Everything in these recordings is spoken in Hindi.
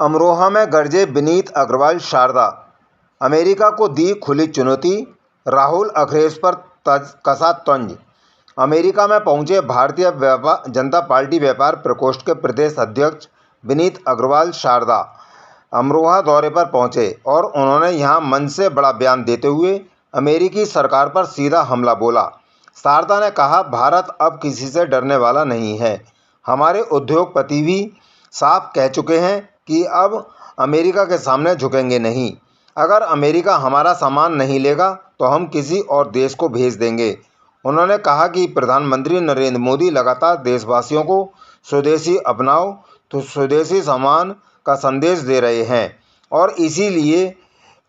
अमरोहा में गरजे विनीत अग्रवाल शारदा, अमेरिका को दी खुली चुनौती, राहुल अखिलेश पर कसा तंज। अमेरिका में पहुंचे भारतीय जनता पार्टी व्यापार प्रकोष्ठ के प्रदेश अध्यक्ष विनीत अग्रवाल शारदा अमरोहा दौरे पर पहुंचे और उन्होंने यहां मंच से बड़ा बयान देते हुए अमेरिकी सरकार पर सीधा हमला बोला। शारदा ने कहा, भारत अब किसी से डरने वाला नहीं है। हमारे उद्योगपति भी साफ कह चुके हैं कि अब अमेरिका के सामने झुकेंगे नहीं। अगर अमेरिका हमारा सामान नहीं लेगा तो हम किसी और देश को भेज देंगे। उन्होंने कहा कि प्रधानमंत्री नरेंद्र मोदी लगातार देशवासियों को स्वदेशी अपनाओ तो स्वदेशी सामान का संदेश दे रहे हैं और इसीलिए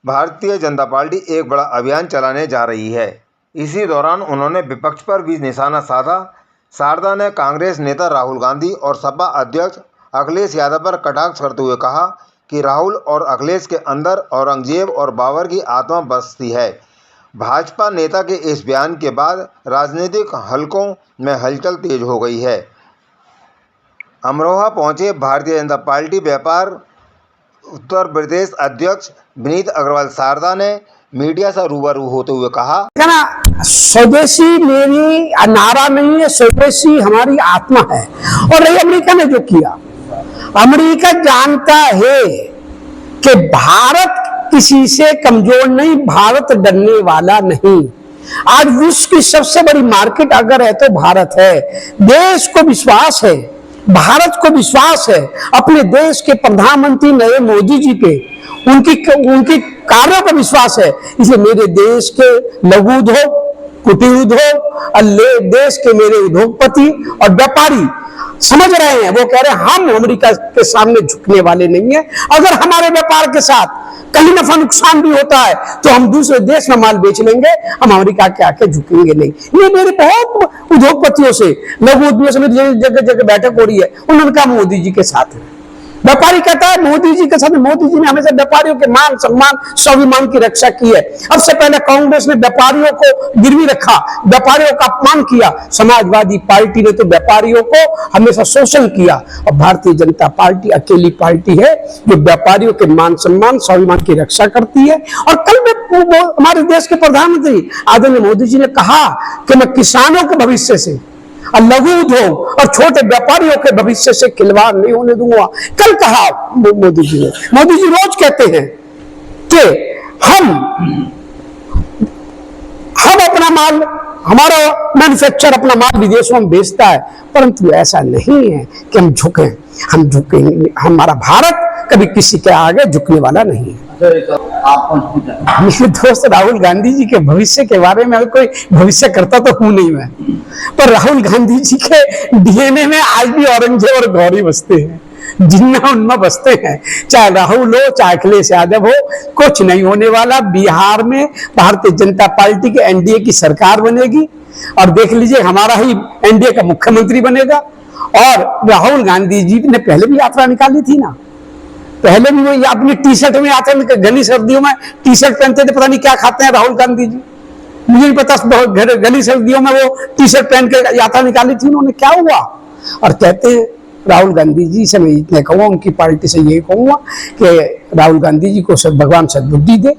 भारतीय जनता पार्टी एक बड़ा अभियान चलाने जा रही है। इसी दौरान उन्होंने विपक्ष पर भी निशाना साधा। शारदा ने कांग्रेस नेता राहुल गांधी और सपा अध्यक्ष अखिलेश यादव पर कटाक्ष करते हुए कहा कि राहुल और अखिलेश के अंदर औरंगजेब और बाबर की आत्मा बसती है। भाजपा नेता के इस बयान के बाद राजनीतिक हलकों में हलचल तेज हो गई है। अमरोहा पहुंचे भारतीय जनता पार्टी व्यापार उत्तर प्रदेश अध्यक्ष विनीत अग्रवाल शारदा ने मीडिया से रूबरू होते हुए कहा, स्वदेशी मेरी नारा नहीं है, स्वदेशी हमारी आत्मा है। और रही अमेरिका ने जो किया, अमेरिका जानता है कि भारत किसी से कमजोर नहीं, भारत डरने वाला नहीं। आज विश्व की सबसे बड़ी मार्केट अगर है तो भारत है। देश को विश्वास है, भारत को विश्वास है अपने देश के प्रधानमंत्री नरेंद्र मोदी जी पे, उनकी कार्यों पर विश्वास है। इसलिए मेरे देश के लघु उद्योग, कुटीर उद्योग और देश के मेरे उद्योगपति और व्यापारी समझ रहे हैं, वो कह रहे हैं हम अमेरिका के सामने झुकने वाले नहीं है। अगर हमारे व्यापार के साथ कहीं नफा नुकसान भी होता है तो हम दूसरे देश में माल बेच लेंगे, हम अमेरिका के आके झुकेंगे नहीं। ये मेरे बहुत उद्योगपतियों से, लघु उद्योगों से मेरी जगह जगह बैठक हो रही है, उन्होंने कहा मोदी जी के साथ है। व्यापारी कहता है मोदी जी के साथ। मोदी जी ने हमेशा व्यापारियों के मान सम्मान स्वाभिमान की रक्षा की है। अब से पहले कांग्रेस ने व्यापारियों को गिरवी रखा, व्यापारियों का अपमान किया। समाजवादी पार्टी ने तो व्यापारियों को हमेशा शोषण किया और भारतीय जनता पार्टी अकेली पार्टी है जो व्यापारियों के मान सम्मान स्वाभिमान की रक्षा करती है। और कल में हमारे देश के प्रधानमंत्री आदरणीय मोदी जी ने कहा कि मैं किसानों के भविष्य से और लघु उद्योग और छोटे व्यापारियों के भविष्य से खिलवाड़ नहीं होने दूंगा। कल कहा मोदी जी ने। मोदी जी रोज कहते हैं कि हम अपना माल, हमारा मैन्युफैक्चर अपना माल विदेशों में बेचता है, परंतु ऐसा नहीं है कि हम झुकें। हम झुकेंगे, हमारा भारत कभी किसी के आगे झुकने वाला नहीं है। मेरे दोस्त राहुल गांधी जी के भविष्य के बारे में कोई भविष्य करता तो हूं नहीं मैं, पर राहुल गांधी जी के डीएनए में आज भी औरंगजेब और गौरी बसते हैं, जिनमें उनमें बसते हैं। चाहे राहुल हो चाहे अखिलेश यादव हो, कुछ नहीं होने वाला। बिहार में भारतीय जनता पार्टी के एनडीए की सरकार बनेगी और देख लीजिए हमारा ही एनडीए का मुख्यमंत्री बनेगा। और राहुल गांधी जी ने पहले भी यात्रा निकाली थी ना, पहले भी वो अपनी टी शर्ट में आते हैं, घनी सर्दियों में टी शर्ट पहनते थे, पता नहीं क्या खाते हैं राहुल गांधी जी, मुझे नहीं पता। घनी सर्दियों में वो टी शर्ट पहन के यात्रा निकाली थी, उन्होंने क्या हुआ। और कहते हैं राहुल गांधी जी से मैं इतने कहूँगा, उनकी पार्टी से ये कहूँगा कि राहुल गांधी जी को भगवान सद्बुद्धि दे।